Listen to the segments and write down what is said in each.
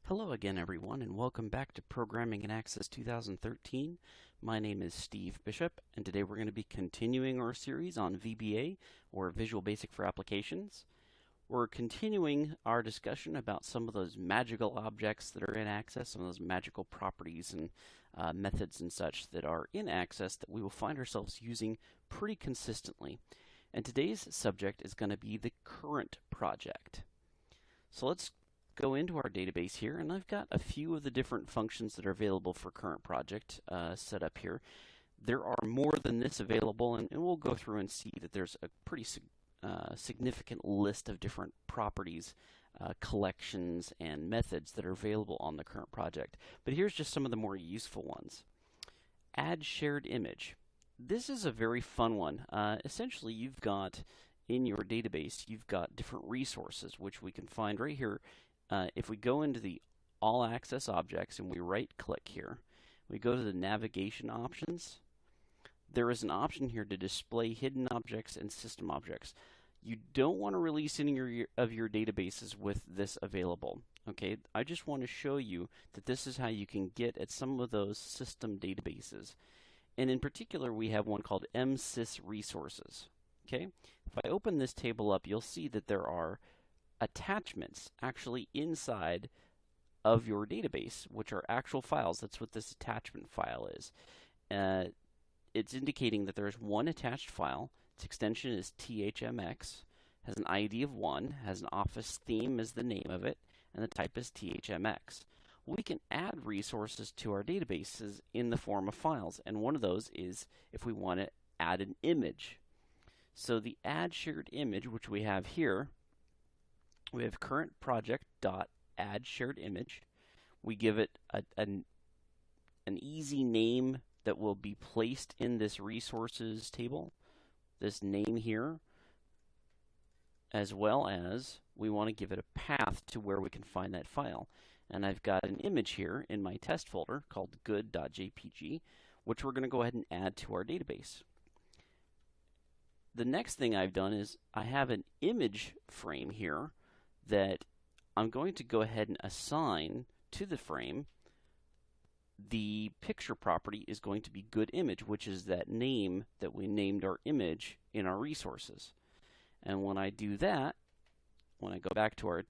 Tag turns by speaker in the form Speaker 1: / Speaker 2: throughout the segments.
Speaker 1: Hello again, everyone, and welcome back to Programming and Access 2013. My name is Steve Bishop, and today we're going to be continuing our series on VBA, or Visual Basic for Applications. We're continuing our discussion about some of those magical objects that are in Access, some of those magical properties and methods and such that are in Access that we will find ourselves using pretty consistently. And today's subject is going to be the current project. So let's go into our database here, and I've got a few of the different functions that are available for CurrentProject set up here. There are more than this available, and we'll go through and see that there's a pretty significant list of different properties, collections, and methods that are available on the CurrentProject. But here's just some of the more useful ones. Add shared image. This is a very fun one. Essentially, you've got in your database, you've got different resources, which we can find right here. If we go into the All Access Objects and we right-click here, we go to the Navigation options, there is an option here to display hidden objects and system objects. You don't want to release any of your databases with this available. Okay, I just want to show you that this is how you can get at some of those system databases. And in particular, we have one called MSys Resources. Okay, if I open this table up, you'll see that there are attachments actually inside of your database, which are actual files. That's what this attachment file is. It's indicating that there's one attached file. Its extension is THMX, has an ID of 1, has an office theme as the name of it, and the type is THMX. We can add resources to our databases in the form of files, and one of those is if we want to add an image. So the add shared image, which we have here, we have CurrentProject.add shared image. We give it an easy name that will be placed in this resources table, this name here, as well as we want to give it a path to where we can find that file. And I've got an image here in my test folder called good.jpg, which we're going to go ahead and add to our database. The next thing I've done is I have an image frame here that I'm going to go ahead and assign to the frame. The picture property is going to be good image, which is that name that we named our image in our resources. And when I do that, when I go back to our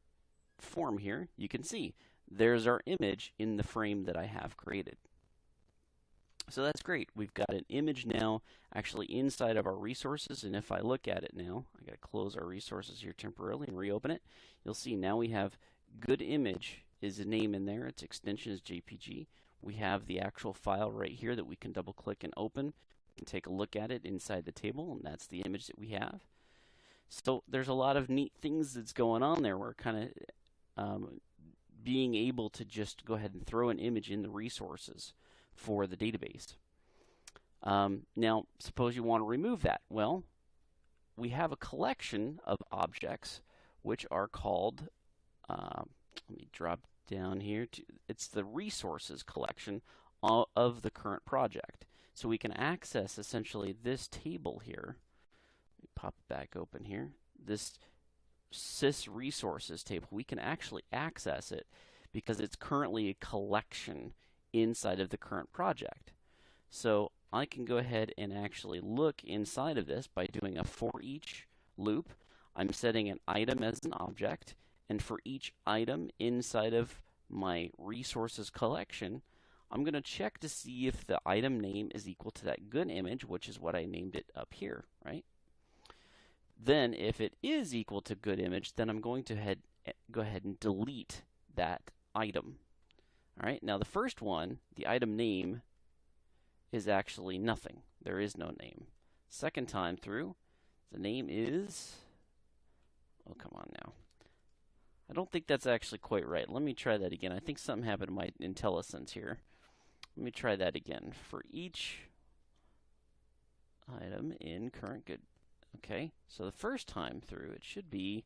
Speaker 1: form here, you can see there's our image in the frame that I have created. So that's great. We've got an image now actually inside of our resources, and if I look at it now, I got to close our resources here temporarily and reopen it. You'll see now we have good image is a name in there. Its extension is JPG. We have the actual file right here that we can double click and open and take a look at it inside the table, and that's the image that we have. So there's a lot of neat things that's going on there. We're kind of being able to just go ahead and throw an image in the resources for the database. Now, suppose you want to remove that. Well, we have a collection of objects which are called, let me drop down here, it's the resources collection of the current project. So we can access essentially this table here. Let me pop it back open here. This sys resources table, we can actually access it because it's currently a collection inside of the current project. So I can go ahead and actually look inside of this by doing a for each loop. I'm setting an item as an object, and for each item inside of my resources collection, I'm going to check to see if the item name is equal to that good image, which is what I named it up here, right? Then if it is equal to good image, then I'm going to go ahead and delete that item. All right, now the first one, the item name, is actually nothing. There is no name. Second time through, the name is, oh, come on now. I don't think that's actually quite right. Let me try that again. I think something happened to my IntelliSense here. Let me try that again. For each item in current good. Okay, so the first time through, it should be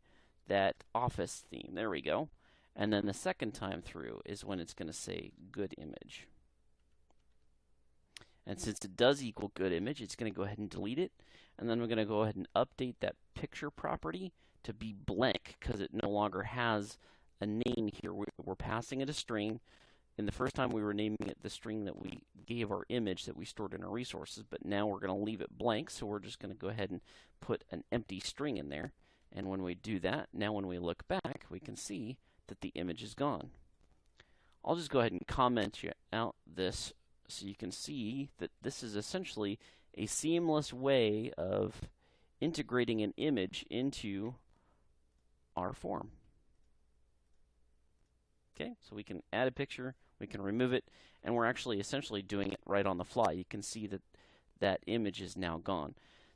Speaker 1: that office theme. There we go. And then the second time through is when it's going to say good image. And since it does equal good image, it's going to go ahead and delete it. And then we're going to go ahead and update that picture property to be blank because it no longer has a name here where we're passing it a string. And the first time we were naming it the string that we gave our image that we stored in our resources, but now we're going to leave it blank, so we're just going to go ahead and put an empty string in there. And when we do that, now when we look back, we can see that the image is gone. I'll just go ahead and comment out this so you can see that this is essentially a seamless way of integrating an image into our form. Okay, so we can add a picture, we can remove it, and we're actually essentially doing it right on the fly. You can see that that image is now gone.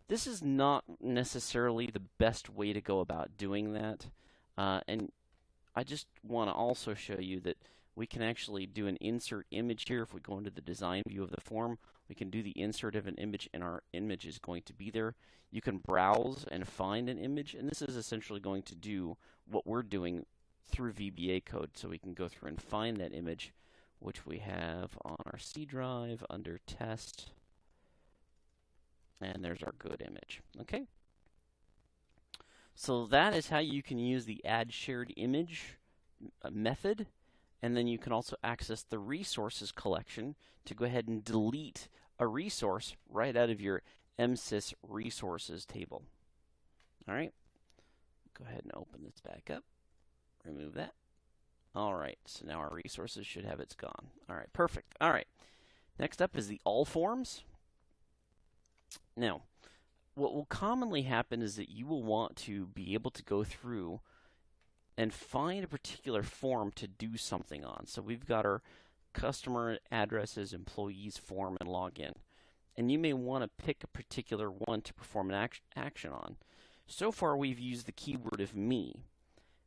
Speaker 1: This is not necessarily the best way to go about doing that, and I just want to also show you that we can actually do an insert image here. If we go into the design view of the form, we can do the insert of an image, and our image is going to be there. You can browse and find an image, and this is essentially going to do what we're doing through VBA code. So we can go through and find that image, which we have on our C drive under test, and there's our good image. Okay, so that is how you can use the add shared image method, and then you can also access the resources collection to go ahead and delete a resource right out of your MSys resources table. All right, go ahead and open this back up. Remove that. All right, so now our resources should have it's gone. All right, perfect. All right, next up is the all forms. Now, what will commonly happen is that you will want to be able to go through and find a particular form to do something on. So we've got our customer addresses, employees form, and login. And you may want to pick a particular one to perform an action on. So far, we've used the keyword of me.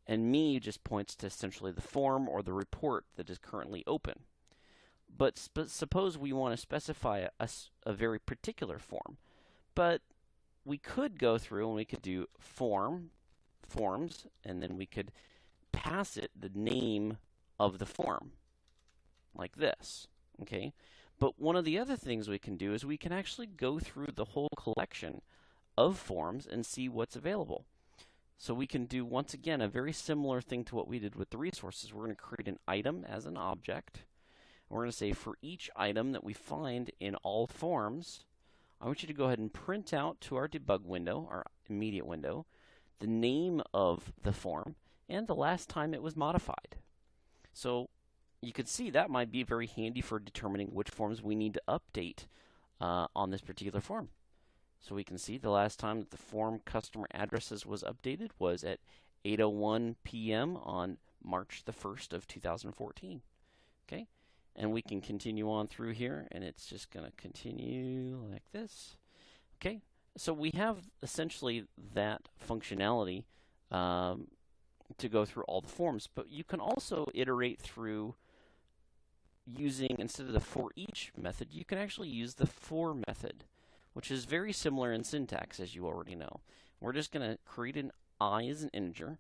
Speaker 1: And me just points to essentially the form or the report that is currently open. But suppose we want to specify a very particular form. But we could go through and we could do forms, and then we could pass it the name of the form, like this. Okay. But one of the other things we can do is we can actually go through the whole collection of forms and see what's available. So we can do, once again, a very similar thing to what we did with the resources. We're going to create an item as an object. We're going to say for each item that we find in all forms, I want you to go ahead and print out to our debug window, our immediate window, the name of the form and the last time it was modified. So you can see that might be very handy for determining which forms we need to update on this particular form. So we can see the last time that the form customer addresses was updated was at 8:01 p.m. on March the 1st of 2014. Okay, and we can continue on through here, and it's just going to continue like this. Okay, so we have essentially that functionality to go through all the forms, but you can also iterate through using, instead of the for each method, you can actually use the for method, which is very similar in syntax, as you already know. We're just going to create an I as an integer,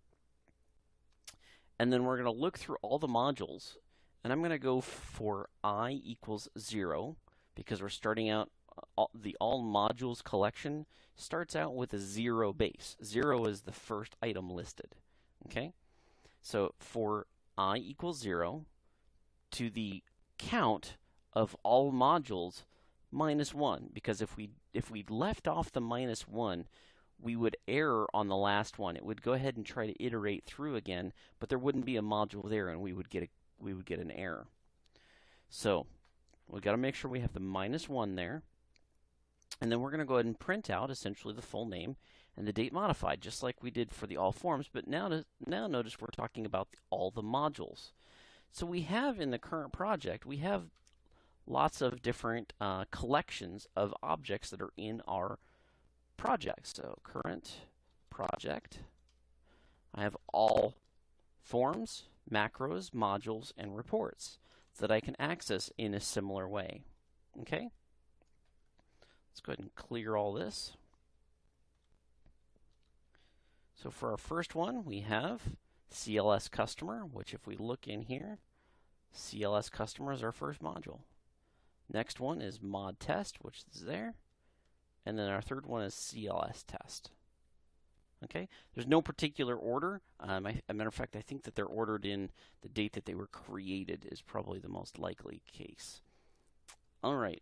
Speaker 1: and then we're going to look through all the modules, and I'm going to go for I equals 0, because we're starting out, the all modules collection starts out with a 0 base. 0 is the first item listed. Okay? So for I equals 0, to the count of all modules, -1, because if we left off the -1, we would error on the last one. It would go ahead and try to iterate through again, but there wouldn't be a module there, and we would get an error. So we've got to make sure we have the -1 there, and then we're going to go ahead and print out essentially the full name and the date modified, just like we did for the all forms. But now notice we're talking about all the modules. So we have in the current project, we have lots of different collections of objects that are in our project. So current project, I have all forms, macros, modules, and reports that I can access in a similar way. Okay? Let's go ahead and clear all this. So for our first one, we have CLS customer, which if we look in here, CLS customer is our first module. Next one is mod test, which is there. And then our third one is CLS test. Okay, there's no particular order. As a matter of fact, I think that they're ordered in the date that they were created is probably the most likely case. All right,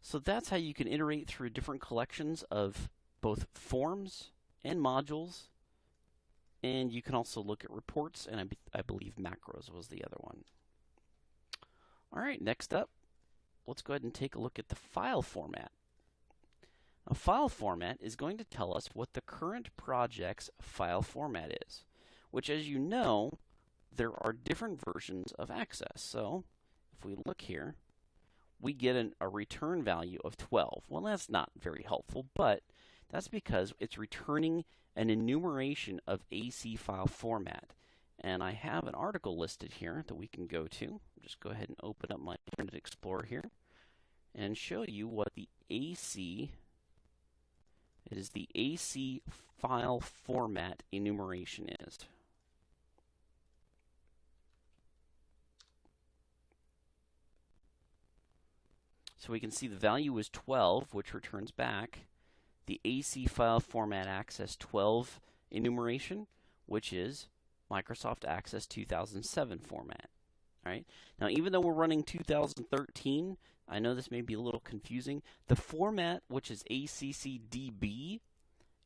Speaker 1: so that's how you can iterate through different collections of both forms and modules, and you can also look at reports, and I believe macros was the other one. All right, next up, let's go ahead and take a look at the file format. A file format is going to tell us what the current project's file format is, which, as you know, there are different versions of Access. So if we look here, we get a return value of 12. Well, that's not very helpful, but that's because it's returning an enumeration of AC file format. And I have an article listed here that we can go to. Just go ahead and open up my Internet Explorer here and show you what the AC file format enumeration is. So we can see the value is 12, which returns back the AC file format access 12 enumeration, which is Microsoft Access 2007 format. All right. Now, even though we're running 2013, I know this may be a little confusing. The format, which is ACCDB,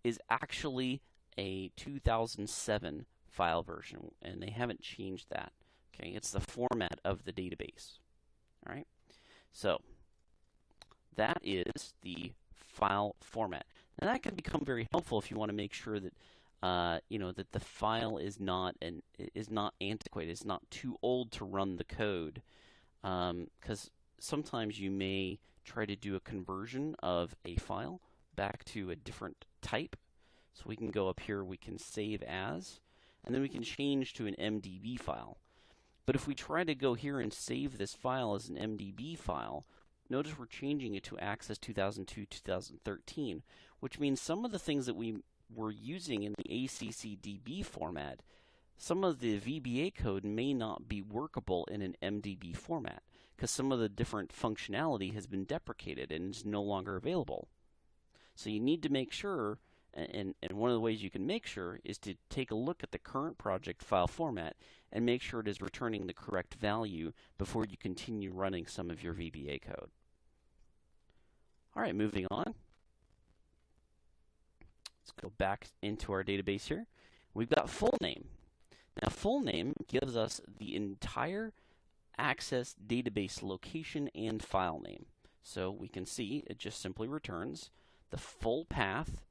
Speaker 1: is actually a 2007 file version, and they haven't changed that. Okay, it's the format of the database. All right. So that is the file format. Now that can become very helpful if you want to make sure that that the file is not antiquated. It's not too old to run the code, because sometimes you may try to do a conversion of a file back to a different type. So we can go up here, we can save as, and then we can change to an MDB file. But if we try to go here and save this file as an MDB file, notice we're changing it to Access 2002-2013, which means some of the things that we were using in the ACCDB format, some of the VBA code may not be workable in an MDB format because some of the different functionality has been deprecated and is no longer available. So you need to make sure, and one of the ways you can make sure is to take a look at the current project file format and make sure it is returning the correct value before you continue running some of your VBA code. All right, moving on. Let's go back into our database here. We've got full name. Now, full name gives us the entire Access database location and file name. So we can see it just simply returns the full path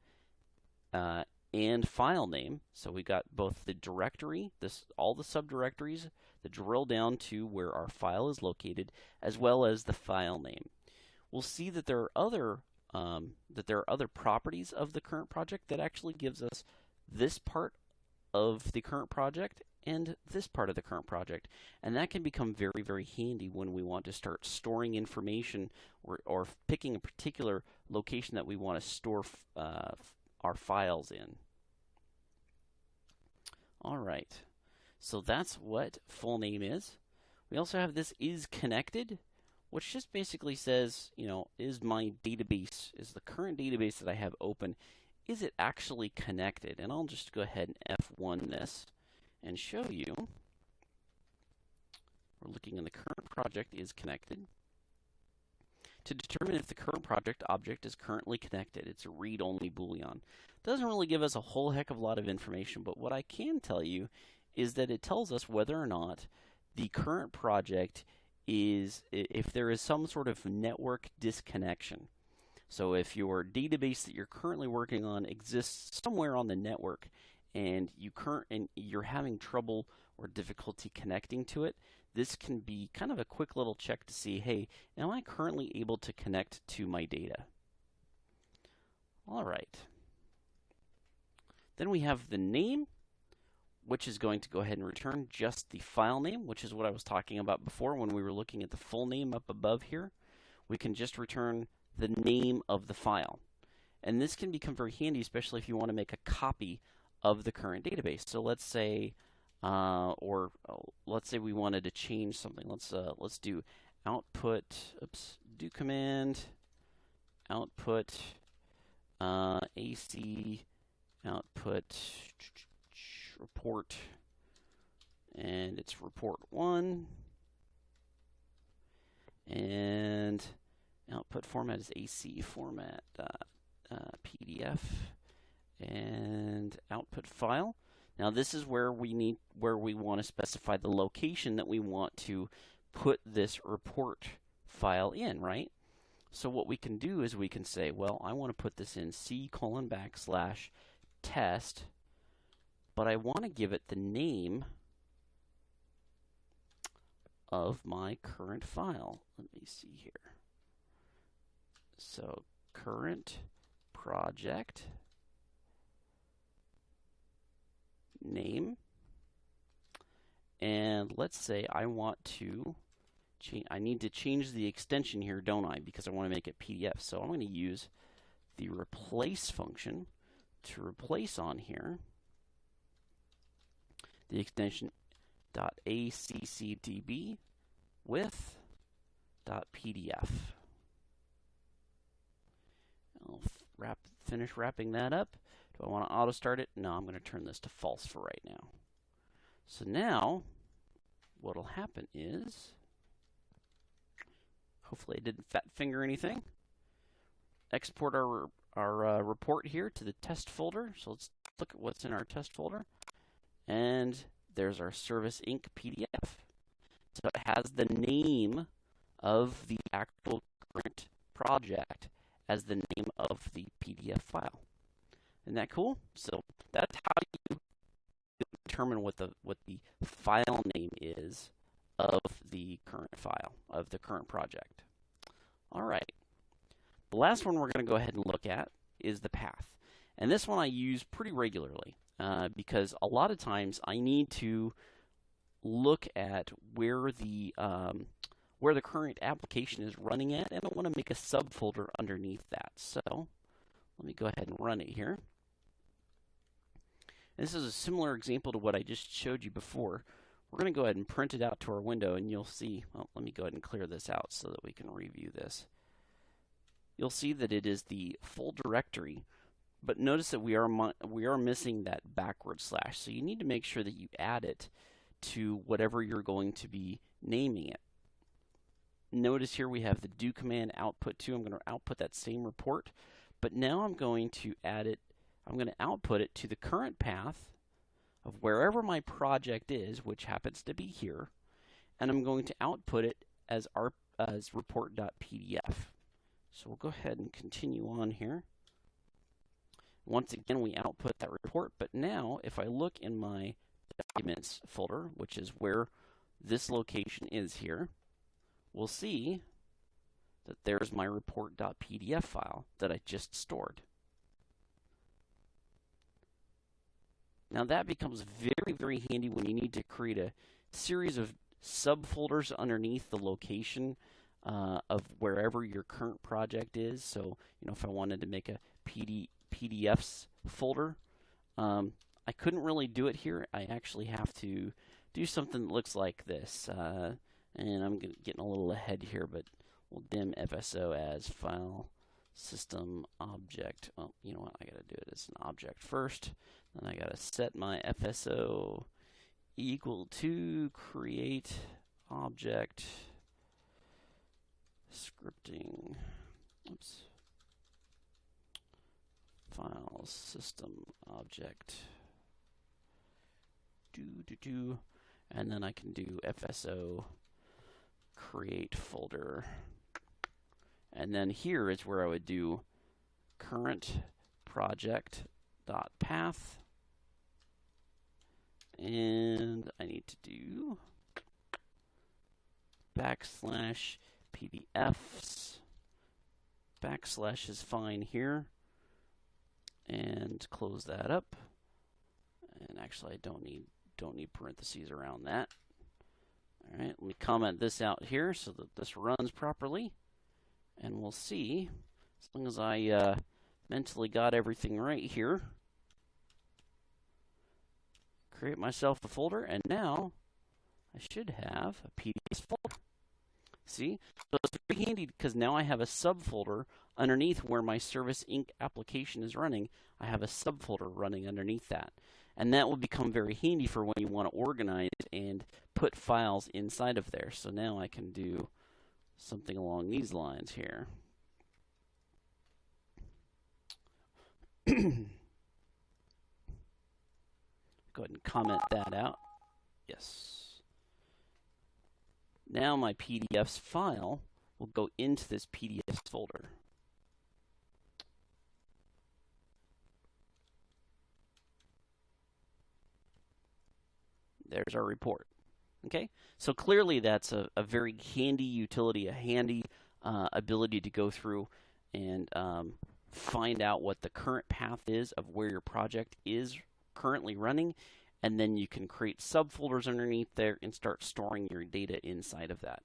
Speaker 1: and file name. So we got both the directory, all the subdirectories, the drill down to where our file is located, as well as the file name. We'll see that there are other properties of the current project that actually gives us this part of the current project and this part of the current project, and that can become very, very handy when we want to start storing information or picking a particular location that we want to store our files in. All right, so that's what full name is. We also have this is connected, which just basically says, is my database, is the current database that I have open, is it actually connected? And I'll just go ahead and F1 this and show you. We're looking in the current project is connected. To determine if the current project object is currently connected, it's a read-only Boolean. Doesn't really give us a whole heck of a lot of information, but what I can tell you is that it tells us whether or not the current project is, if there is some sort of network disconnection. So if your database that you're currently working on exists somewhere on the network and you're having trouble or difficulty connecting to it, this can be kind of a quick little check to see, hey, am I currently able to connect to my data? All right. Then we have the name, which is going to go ahead and return just the file name, which is what I was talking about before when we were looking at the full name up above here. We can just return the name of the file. And this can become very handy, especially if you want to make a copy of the current database. So let's say, let's say we wanted to change something. Let's do output, do command, output, AC, output report, and it's report 1, and output format is AC format PDF, and output file. Now this is where we want to specify the location that we want to put this report file in, right? So what we can do is we can say, well, I want to put this in C:\test, but I want to give it the name of my current file. Let me see here. So CurrentProject name, and let's say I want to I need to change the extension here, don't I? Because I want to make it PDF. So I'm going to use the replace function to replace on here the extension .accdb with .pdf. I'll finish wrapping that up. Do I want to auto start it? No, I'm going to turn this to false for right now. So now what will happen is, hopefully I didn't fat finger anything, export our report here to the test folder. So let's look at what's in our test folder. And there's our Service Inc. PDF. So it has the name of the actual current project as the name of the PDF file. Isn't that cool? So that's how you determine what the file name is of the current file, of the current project. All right. The last one we're going to go ahead and look at is the path. And this one I use pretty regularly because a lot of times I need to look at where the current application is running at, and I want to make a subfolder underneath that. So let me go ahead and run it here. This is a similar example to what I just showed you before. We're going to go ahead and print it out to our window, and you'll see, well, let me go ahead and clear this out so that we can review this. You'll see that it is the full directory, but notice that we are missing that backward slash. So you need to make sure that you add it to whatever you're going to be naming it. Notice here we have the do command output to. I'm going to output that same report, but now I'm going to add it. I'm going to output it to the current path of wherever my project is, which happens to be here, and I'm going to output it as report.pdf. So we'll go ahead and continue on here. Once again, we output that report, but now if I look in my documents folder, which is where this location is here, we'll see that there's my report.pdf file that I just stored. Now that becomes very, very handy when you need to create a series of subfolders underneath the location of wherever your current project is. So, if I wanted to make a PDFs folder, I couldn't really do it here. I actually have to do something that looks like this. And I'm getting a little ahead here, but we'll dim FSO as file system object. Well, you know what? I got to do it as an object first. Then I got to set my FSO equal to create object scripting. Oops. File system object. And then I can do FSO create folder. And then here is where I would do current project.path. And I need to do \PDFs. / is fine here. And close that up. And actually I don't need parentheses around that. All right, let me comment this out here so that this runs properly. And we'll see, as long as I mentally got everything right here, create myself a folder, and now I should have a PDF folder. See? So it's very handy because now I have a subfolder underneath where my Service Inc. application is running. I have a subfolder running underneath that. And that will become very handy for when you want to organize and put files inside of there. So now I can do something along these lines here. Go ahead and comment that out. Yes. Now my PDFs file will go into this PDFs folder. There's our report. Okay, so clearly that's a very handy utility, a handy ability to go through and find out what the current path is of where your project is currently running, and then you can create subfolders underneath there and start storing your data inside of that.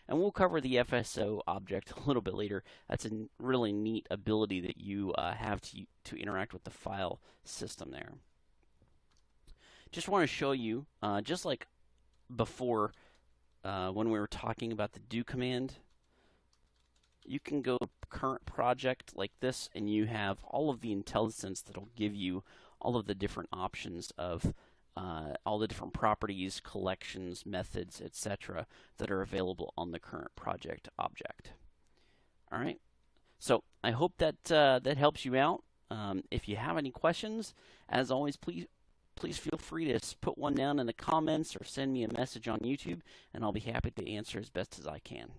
Speaker 1: And we'll cover the FSO object a little bit later. That's a really neat ability that you have to interact with the file system there. Just want to show you, just like before when we were talking about the do command, you can go current project like this, and you have all of the intelligence that will give you all of the different options of all the different properties, collections, methods, etc. that are available on the current project object. All right, so I hope that that helps you out. If you have any questions, as always, please feel free to put one down in the comments or send me a message on YouTube, and I'll be happy to answer as best as I can.